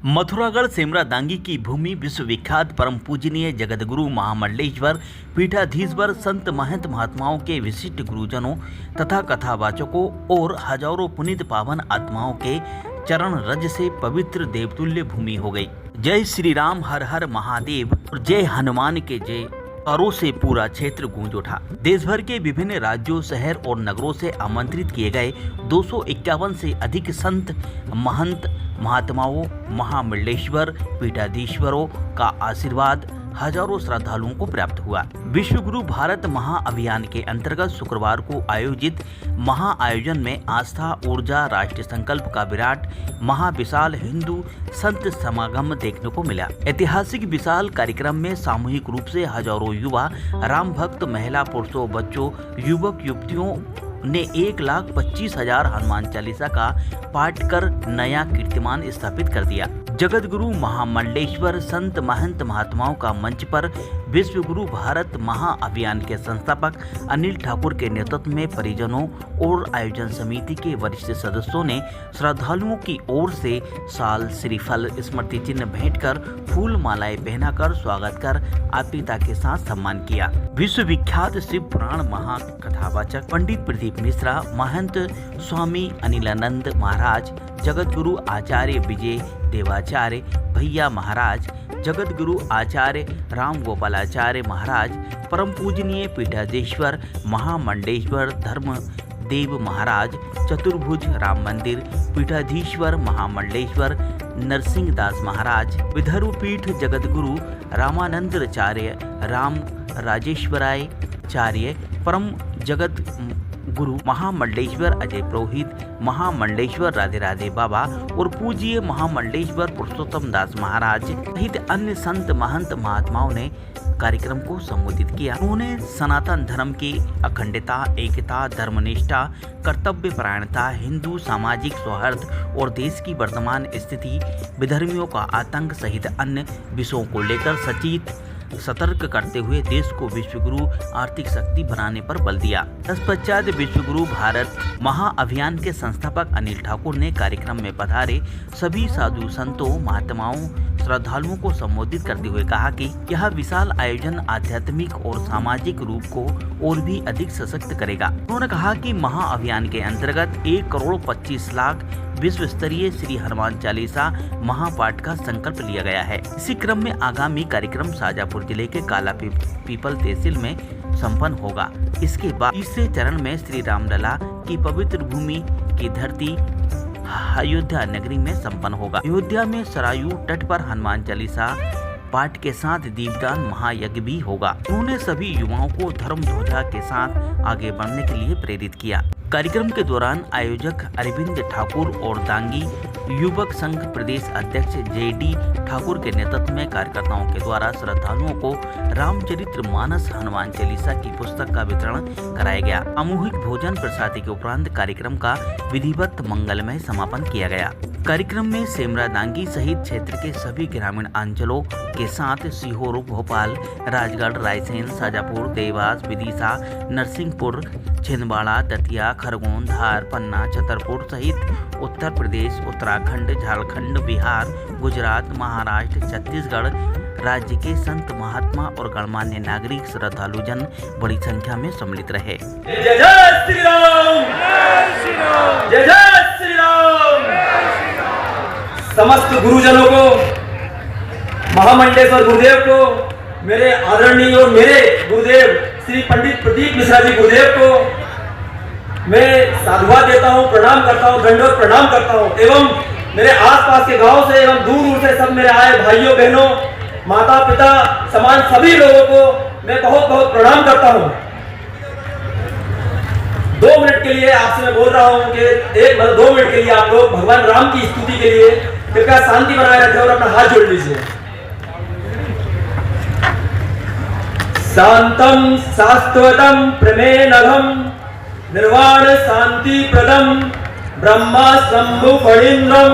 मथुरागढ़ सेमरा दांगी की भूमि विश्वविख्यात परम पूजनीय जगतगुरु महामंडलेश्वर पीठाधीश्वर संत महंत महात्माओं के विशिष्ट गुरुजनों तथा कथावाचकों और हजारों पुनीत पावन आत्माओं के चरण रज से पवित्र देवतुल्य भूमि हो गई। जय श्री राम, हर हर महादेव और जय हनुमान के जय कारों से पूरा क्षेत्र गूंज उठा। देश भर के विभिन्न राज्यों, शहर और नगरों से आमंत्रित किए गए 251 से अधिक संत महंत महात्माओं महामंडलेश्वर पीठाधीश्वरों का आशीर्वाद हजारों श्रद्धालुओं को प्राप्त हुआ। विश्व गुरु भारत महाअभियान के अंतर्गत शुक्रवार को आयोजित महाआयोजन में आस्था, ऊर्जा, राष्ट्र संकल्प का विराट महाविशाल हिंदू संत समागम देखने को मिला। ऐतिहासिक विशाल कार्यक्रम में सामूहिक रूप से हजारों युवा, राम भक्त, महिला, पुरुषों, बच्चों, युवक युवतियों ने 1,25,000 हनुमान चालीसा का पाठ कर नया कीर्तिमान स्थापित कर दिया। जगत गुरु महामंडलेश्वर संत महंत महात्माओं का मंच पर विश्व गुरु भारत महाअभियान के संस्थापक अनिल ठाकुर के नेतृत्व में परिजनों और आयोजन समिति के वरिष्ठ सदस्यों ने श्रद्धालुओं की ओर से साल, श्रीफल, स्मृति चिन्ह भेंट कर फूल मालाएं पहनाकर स्वागत कर आत्मीयता के साथ सम्मान किया। विश्व विख्यात शिव पुराण महाकथावाचक पंडित प्रदीप मिश्रा, महंत स्वामी अनिलानंद महाराज, जगत गुरु आचार्य विजय देवाचार्य भैया महाराज, जगत गुरु आचार्य राम गोपालाचार्य महाराज, परम पूजनीय पीठाधीश्वर महामंडलेश्वर धर्म देव महाराज, चतुर्भुज राम मंदिर पीठाधीश्वर महामंडलेश्वर नरसिंह दास महाराज, विदर्भ पीठ जगत गुरु रामानंदाचार्य राम राजेश्वराय आचार्य, परम जगत गुरु महामंडलेश्वर अजय पुरोहित, महामंडलेश्वर राधे राधे बाबा और पूज्य महामंडलेश्वर पुरुषोत्तम दास महाराज सहित अन्य संत महंत महात्माओं ने कार्यक्रम को संबोधित किया। उन्होंने सनातन धर्म की अखंडता, एकता, धर्मनिष्ठा, कर्तव्य परायणता, हिंदू सामाजिक सौहार्द और देश की वर्तमान स्थिति, विधर्मियों का आतंक सहित अन्य विषयों को लेकर सचेत सतर्क करते हुए देश को विश्वगुरु आर्थिक शक्ति बनाने पर बल दिया। तत्पश्चात विश्वगुरु भारत महाअभियान के संस्थापक अनिल ठाकुर ने कार्यक्रम में पधारे सभी साधु संतों, महात्माओं, श्रद्धालुओं को संबोधित करते हुए कहा कि यह विशाल आयोजन आध्यात्मिक और सामाजिक रूप को और भी अधिक सशक्त करेगा। उन्होंने कहा कि महाअभियान के अंतर्गत 1,25,00,000 विश्व स्तरीय श्री हनुमान चालीसा महापाठ का संकल्प लिया गया है। इसी क्रम में आगामी कार्यक्रम शाजापुर जिले के काला पीपल तहसील में संपन्न होगा। इसके बाद तीसरे चरण में श्री रामलला की पवित्र भूमि की धरती अयोध्या नगरी में संपन्न होगा। अयोध्या में सरयू तट पर हनुमान चालीसा पाठ के साथ दीपदान महायज्ञ भी होगा। उन्होंने सभी युवाओं को धर्म ध्वजा के साथ आगे बढ़ने के लिए प्रेरित किया। कार्यक्रम के दौरान आयोजक अरविंद ठाकुर और दांगी युवक संघ प्रदेश अध्यक्ष JD ठाकुर के नेतृत्व में कार्यकर्ताओं के द्वारा श्रद्धालुओं को रामचरित्र मानस हनुमान चालीसा की पुस्तक का वितरण कराया गया। सामूहिक भोजन प्रसादी के उपरांत कार्यक्रम का विधिवत मंगलमय समापन किया गया। कार्यक्रम में सेमरा दांगी सहित क्षेत्र के सभी ग्रामीण अंचलों के साथ सीहोर, भोपाल, राजगढ़, रायसेन, शाजापुर, देवास, विदिशा, नरसिंहपुर, छिंदवाड़ा, दतिया, खरगोन, धार, पन्ना, छतरपुर सहित उत्तर प्रदेश, उत्तराखंड, झारखंड, बिहार, गुजरात, महाराष्ट्र, छत्तीसगढ़ राज्य के संत महात्मा और गणमान्य नागरिक श्रद्धालुजन बड़ी संख्या में सम्मिलित रहे। जय जय श्री राम, जय जय श्री राम। समस्त गुरुजनों को, महामंडलेश्वर गुरुदेव को, मेरे आदरणीय और मेरे गुरुदेव श्री पंडित प्रदीप मिश्रा जी गुरुदेव को मैं साधुवाद देता हूँ, प्रणाम करता हूँ, दंडवत प्रणाम करता हूँ। एवं मेरे आसपास के गांव से एवं दूर दूर से सब मेरे आए भाइयों बहनों, माता पिता समान सभी लोगों को मैं बहुत बहुत प्रणाम करता हूँ। 2 मिनट के लिए आपसे मैं बोल रहा हूँ कि 2 मिनट के लिए आप लोग भगवान राम की स्तुति के लिए कृपया शांति बनाए रखें और अपना हाथ जोड़ लीजिए। शांतम शाश्वतम प्रमेनघम निर्वाण शांति प्रदम ब्रह्मा शंभु फणीन्द्रम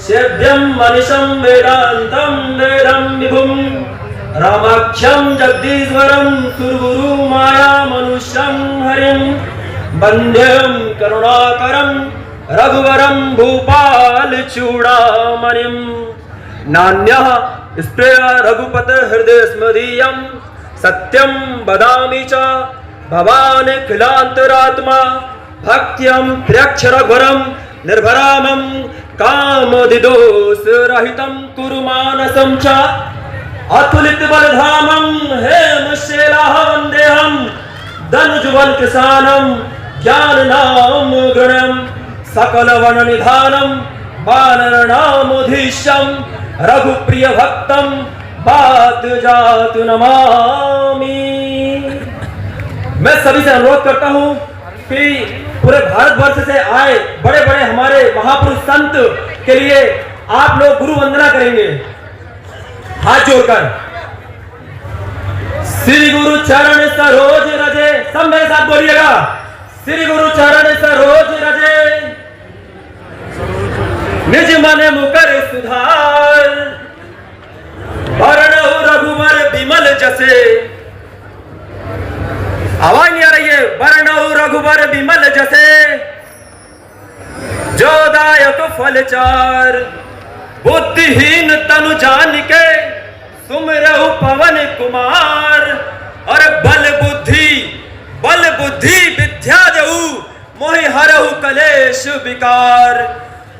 सेव्यम मनीषम वेदांतम वेदम विभुम रामाख्यम जगदीश्वरम सुरगुरु माया मनुष्यम हरिम वंद्यम करुणाकरम रघुवरम भूपाल चूड़ामणिम नान्यः स्प्रेय रघुपत हृदय स्मदीयं सत्यं वदामि च भवान् खिलान्तरात्मा भक्त्यं प्र्यक्षरघुरं निर्भरामं कामदिदोषरहितं कुरु मानसं च अतुलित बलधामं हेमशैलाः वन्देऽहं धनुजवन किसानं ज्ञाननाम गृणं सकलवननिधानं वानरनामधीशं रघुप्रिय भक्तं बात जात नमामि। मैं सभी से अनुरोध करता हूं कि पूरे भारतवर्ष से आए बड़े बड़े हमारे महापुरुष संत के लिए आप लोग गुरु वंदना करेंगे हाथ जोड़कर। श्री गुरु चरण सरोज रजे, सब मेरे साथ बोलिएगा, श्री गुरु चरण सरोज रजे निज मन मुकर सुधार वरणहु रघुवर बिमल जसे। आवाज नहीं आ रही है। वरणहु रघुवर बिमल जसे जो दायक फल चार बुद्धिहीन तनु जान के सुमिरहु पवन कुमार। और बल बुद्धि विद्या देहु मोहि हरहु कलेश विकार।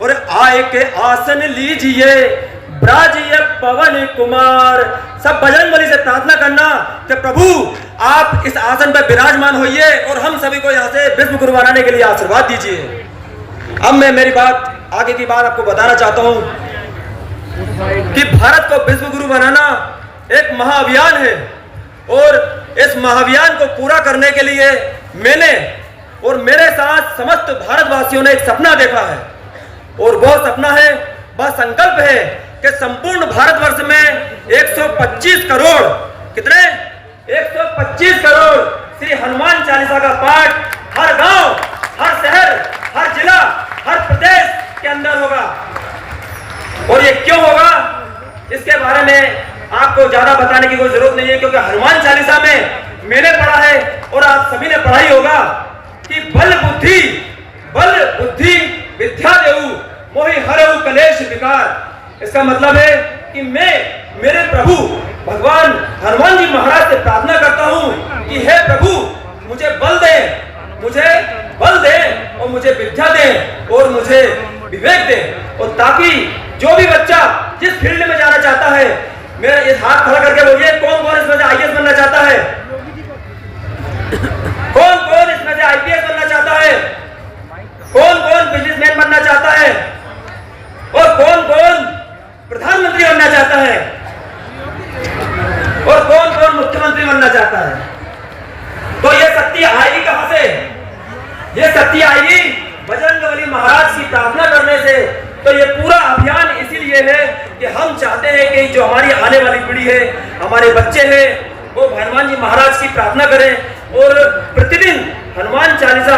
और आय के आसन लीजिए ब्राजिय पवन कुमार। सब बजरंगबली से प्रार्थना करना कि प्रभु आप इस आसन पर विराजमान होइए और हम सभी को यहाँ से विश्व गुरु बनाने के लिए आशीर्वाद दीजिए। अब मैं मेरी बात आगे की बात आपको बताना चाहता हूँ कि भारत को विश्व गुरु बनाना एक महाअभियान है और इस महाअभियान को पूरा करने के लिए मैंने और मेरे साथ समस्त भारतवासियों ने एक सपना देखा है और वह सपना है, वह संकल्प है कि संपूर्ण भारतवर्ष में 125 करोड़, कितने 125 करोड़ श्री हनुमान चालीसा का पाठ हर गांव, हर शहर, हर जिला, हर प्रदेश के अंदर होगा। और ये क्यों होगा इसके बारे में आपको ज्यादा बताने की कोई जरूरत नहीं है, क्योंकि हनुमान चालीसा में मैंने पढ़ा है और आप सभी ने पढ़ा ही होगा कि बल बुद्धि विद्या देहु मोहि हरहु कलेश विकार। इसका मतलब है कि मैं मेरे प्रभु भगवान हनुमान जी महाराज से प्रार्थना करता हूं कि हे प्रभु मुझे बल दे और मुझे विद्या दे और मुझे विवेक दे, और ताकि जो भी बच्चा जिस फील्ड में जाना चाहता है, मेरा इस हाथ खड़ा करके बोलिए कौन कौन इसमें से आईएएस बनना चाहता है, कौन कौन इसमें से आईपीएस बनना चाहता है, कौन कौन बिजनेसमैन बनना चाहता है और कौन कौन प्रधानमंत्री बनना चाहता है और कौन कौन मुख्यमंत्री बनना चाहता है। तो ये शक्ति आएगी कहां से? ये शक्ति आएगी बजरंगबली महाराज की प्रार्थना करने से। तो ये पूरा अभियान इसीलिए है कि हम चाहते हैं कि जो हमारी आने वाली पीढ़ी है, हमारे बच्चे हैं, वो हनुमान जी महाराज की प्रार्थना करें और प्रतिदिन हनुमान चालीसा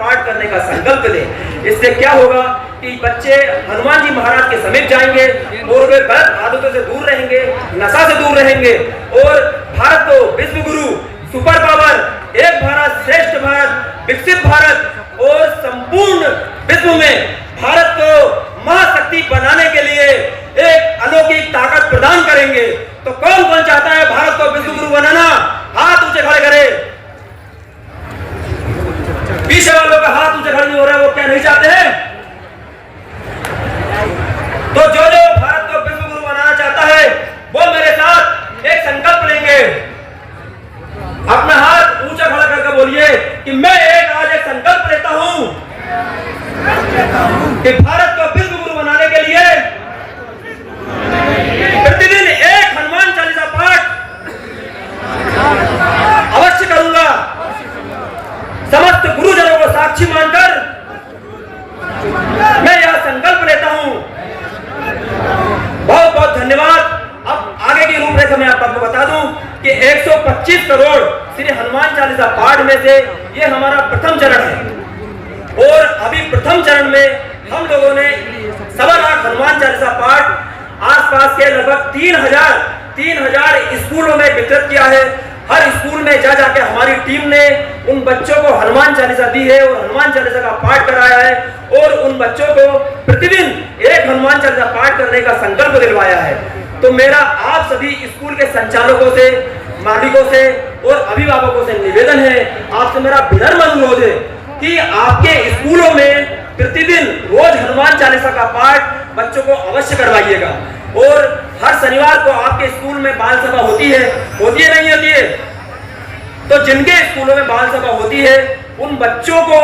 पाठ करने का संकल्प लें। इससे क्या होगा कि बच्चे हनुमान जी महाराज के समीप जाएंगे और वे गलत आदतों से दूर रहेंगे, नशा से दूर रहेंगे और भारत को विश्व गुरु, सुपर पावर, एक भारत श्रेष्ठ भारत, विकसित भारत और संपूर्ण विश्व में भारत को महाशक्ति बनाने के लिए एक अलौकिक ताकत प्रदान करेंगे। तो कौन कौन चाहता है भारत को विश्व गुरु बनाना? हाथ ऊंचे खड़े करें। पीछे वालों का हाथ ऊंचे खड़े नहीं हो रहा है, वो क्या नहीं चाहते हैं? तो जो भारत को विश्व गुरु बनाना चाहता है वो मेरे साथ एक संकल्प लेंगे। अपना हाथ ऊंचा खड़ा करके बोलिए कि मैं आज एक संकल्प लेता हूं कि भारत को विश्व गुरु बनाने के लिए प्रतिदिन एक हनुमान चालीसा पाठ अवश्य करूंगा। समस्त गुरुजनों को साक्षी मानकर मैं यह संकल्प लेता हूं। बहुत बहुत धन्यवाद। अब आगे की रूपरेखा मैं आपको बता दूं कि 125 करोड़ श्री हनुमान चालीसा पाठ में से ये हमारा प्रथम चरण है और अभी प्रथम चरण में हम लोगों ने 1.25 लाख हनुमान चालीसा पाठ आसपास के लगभग 3000 स्कूलों में वितरित किया है हर स्कूल में जा जाके हमारी टीम ने उन बच्चों को हनुमान चालीसा दी है और हनुमान चालीसा का पाठ कराया है और उन बच्चों को प्रतिदिन एक हनुमान चालीसा पाठ करने का संकल्प दिलवाया है। तो मेरा आप सभी स्कूल के संचालकों से, मालिकों से और अभिभावकों से निवेदन है, आपसे मेरा विनम्र अनुरोध है कि आपके स्कूलों में प्रतिदिन रोज हनुमान चालीसा का पाठ बच्चों को अवश्य करवाइएगा। और हर शनिवार को आपके स्कूल में बाल सभा होती है नहीं होती है? तो जिनके स्कूलों में बाल सभा होती है उन बच्चों को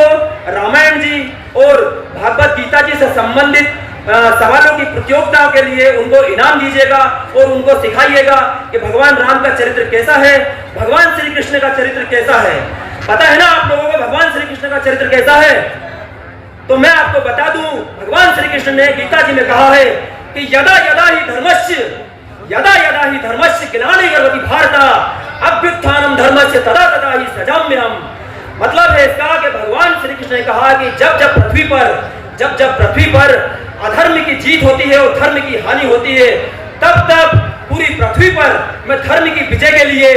रामायण जी और भागवत गीता जी से संबंधित सवालों की प्रतियोगिताओं के लिए उनको इनाम दीजिएगा और उनको सिखाइएगा कि भगवान राम का चरित्र कैसा है, भगवान श्री कृष्ण का चरित्र कैसा है। पता है ना आप लोगों को भगवान श्री कृष्ण का चरित्र कैसा है? तो मैं आपको बता दूं, भगवान श्री कृष्ण ने गीता जी में कहा है कि यदा यदा ही धर्मस्य ग्लानिर्भवति भारत अभ्युत्थानम धर्मस्य तदा तदा ही सजाम्यहम्। मतलब है इसका कि भगवान श्री कृष्ण ने कहा कि जब जब पृथ्वी पर अधर्म की जीत होती है और धर्म की हानि होती है, तब तब पूरी पृथ्वी पर मैं धर्म की विजय के लिए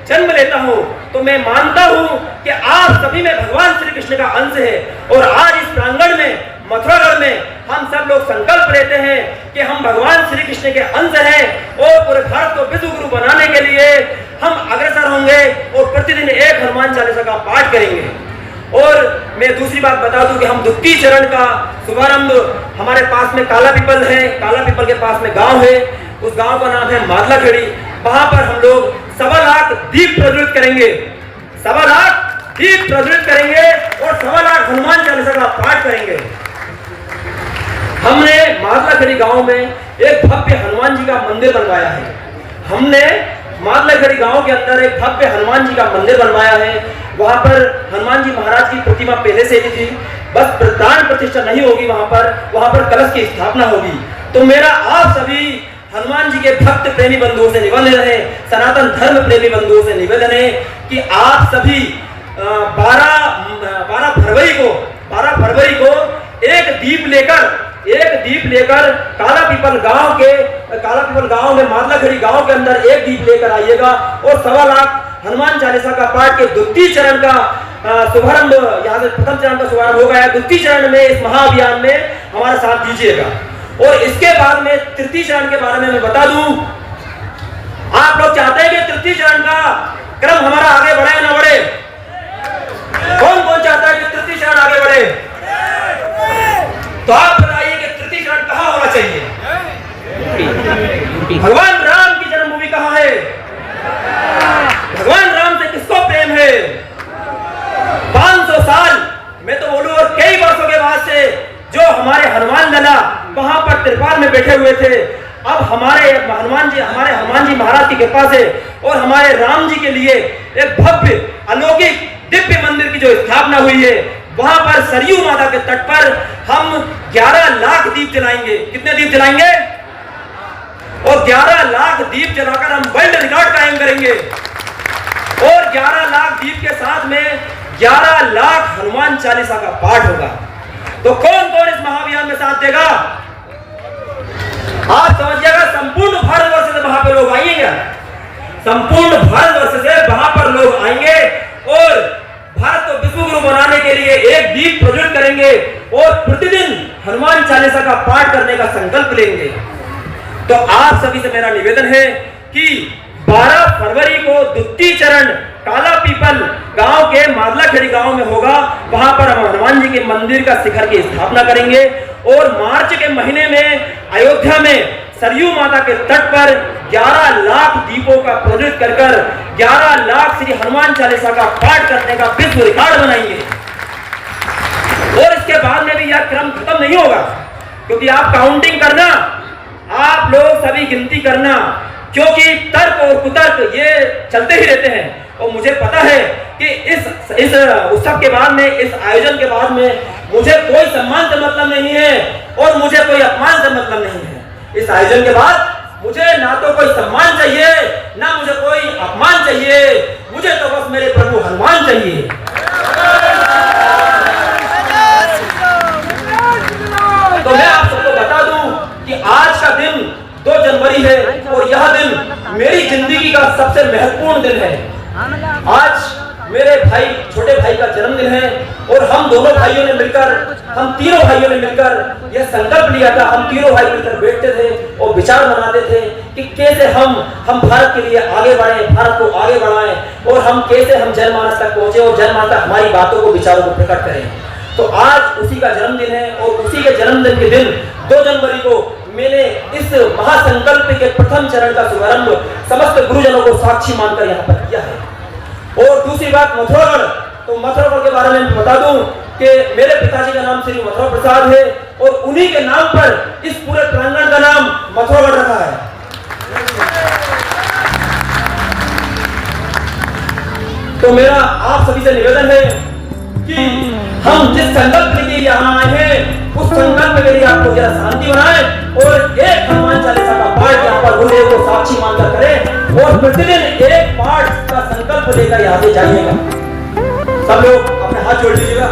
जन्म लेता हूं। तो मैं मानता हूं कि आप सभी में भगवान श्री कृष्ण का अंश है और आज इस प्रांगण में मथुरागढ़ में हम सब लोग संकल्प लेते हैं कि हम भगवान श्री कृष्ण के अंश हैं और पूरे भारत को विश्व गुरु बनाने के लिए हम अग्रसर होंगे और प्रतिदिन एक हनुमान चालीसा का पाठ करेंगे। और मैं दूसरी बात बता दूं कि हम द्वितीय चरण का शुभारंभ हमारे पास में काला पीपल है, काला पीपल के पास में गांव है, उस गांव का नाम है मादला खेड़ी। वहां पर हम लोग 1.25 लाख दीप प्रज्वलित करेंगे, 1.25 लाख दीप प्रज्वलित करेंगे और 1.25 लाख हनुमान चालीसा का पाठ करेंगे। हमने मादलाखेड़ी गांव में एक भव्य हनुमान जी का मंदिर बनवाया है। हमने मादलाखेड़ी गांव के अंदर एक भव्य हनुमान जी का मंदिर बनवाया है। वहां पर हनुमान जी महाराज की प्रतिमा पहले से ही थी, बस प्राण प्रतिष्ठा नहीं होगी, वहां पर कलश की स्थापना होगी। तो मेरा आप सभी हनुमान जी के भक्त प्रेमी बंधुओं से निवेदन है, सनातन धर्म प्रेमी बंधुओं से निवेदन है कि आप सभी 12 फरवरी को एक दीप लेकर काला पीपल गांव में मादलाखेड़ी गांव के अंदर एक दीप लेकर आइएगा और 1.25 लाख हनुमान चालीसा का पाठ के द्वितीय चरण का शुभारंभ, यहाँ से प्रथम चरण का शुभारंभ हो गया है, द्वितीय चरण में इस महाअभियान में हमारा साथ दीजिएगा। और इसके बाद में तृतीय चरण के बारे में मैं बता दूं, आप लोग चाहते हैं कि तृतीय चरण का क्रम हमारा आगे बढ़े या ना बढ़े? कौन कौन चाहता है कि तृतीय चरण आगे बढ़े? तो आप बताइए कि तृतीय चरण कहां होना चाहिए? भगवान राम की जन्मभूमि कहां है? भगवान राम से किसको प्रेम है? 500 साल मैं तो बोलूं और कई वर्षों के बाद से जो हमारे हनुमान लला वहां पर त्रिपाल में बैठे हुए थे, अब हमारे हनुमान जी महाराज की कृपा से और हमारे राम जी के लिए एक भव्य अलौकिक दिव्य मंदिर की जो स्थापना हुई है, वहां पर सरयू माता के तट पर हम 11 लाख दीप जलाएंगे। कितने दीप जलाएंगे? और 11 लाख दीप जलाकर हम वर्ल्ड रिकॉर्ड कायम करेंगे। और 11 लाख दीप के साथ में 11 लाख हनुमान चालीसा का पाठ होगा। तो कौन कौन इस महाअभियान में साथ देगा? आप समझिएगा, संपूर्ण भारतवर्ष से वहां पर लोग आएंगे, संपूर्ण भारतवर्ष से वहां पर लोग आएंगे और भारत को विश्व गुरु बनाने के लिए एक दीप प्रज्वलित करेंगे और प्रतिदिन हनुमान चालीसा का पाठ करने का संकल्प लेंगे। तो आप सभी से मेरा निवेदन है कि 12 फरवरी को द्वितीय चरण काला पीपल गांव के मादलाखेड़ी गांव में होगा। वहां पर हम हनुमान जी के मंदिर का शिखर की स्थापना करेंगे और मार्च के महीने में अयोध्या में सरयू माता के तट पर 11 लाख दीपों का प्रज्वलित कर 11 लाख श्री हनुमान चालीसा का पाठ करने का विश्व रिकॉर्ड बनाएंगे। और इसके बाद में भी यह क्रम खत्म नहीं होगा, क्योंकि आप काउंटिंग करना, आप लोग सभी गिनती करना, क्योंकि तर्क और कुतर्क ये चलते ही रहते हैं। और मुझे पता है कि इस उत्सव के बाद में, इस आयोजन के बाद में मुझे कोई सम्मान से मतलब नहीं है और मुझे कोई अपमान से मतलब नहीं है। इस आयोजन के बाद मुझे ना तो कोई सम्मान चाहिए, ना मुझे कोई अपमान चाहिए, मुझे तो बस मेरे प्रभु हनुमान चाहिए। तो मैं आप सबको बता दूं कि आज का दिन 2 जनवरी है और यह दिन मेरी जिंदगी का सबसे महत्वपूर्ण दिन है। आज मेरे भाई छोटे भाई का जन्मदिन है और हम दोनों भाइयों ने मिलकर, हम तीनों भाइयों ने मिलकर यह संकल्प लिया था। हम तीनों भाई मिलकर बैठते थे और विचार बनाते थे कि कैसे हम भारत के लिए आगे बढ़े, भारत को आगे बढ़ाएं और हम कैसे हम जनमानस तक पहुंचे और जनमानस तक हमारी बातों को, विचारों को प्रकट करें। तो आज उसी का जन्मदिन है और उसी के जन्मदिन के दिन 2 जनवरी को मैंने इस महासंकल्प के प्रथम चरण का शुभारंभ समस्त गुरुजनों को साक्षी मानकर यहाँ पर किया है। और दूसरी बात मथुरागढ़, तो मथुरागढ़ के बारे में बता दूं कि मेरे पिताजी का नाम श्री मथुरा प्रसाद है और उन्हीं के नाम पर इस पूरे प्रांगण का नाम मथुरागढ़ रखा है। तो मेरा आप सभी से निवेदन है कि हम जिस संकल्प के लिए यहाँ आए हैं उस संकल्प के लिए आपको जरा शांति बनाएं और एक हनुमान चालीसा का पाठ यहाँ पर गुरुदेव को साक्षी मानकर करें और प्रतिदिन एक पाठ का संकल्प लेकर यहाँ से जाइएगा। सब लोग अपने हाथ जोड़ लीजिएगा।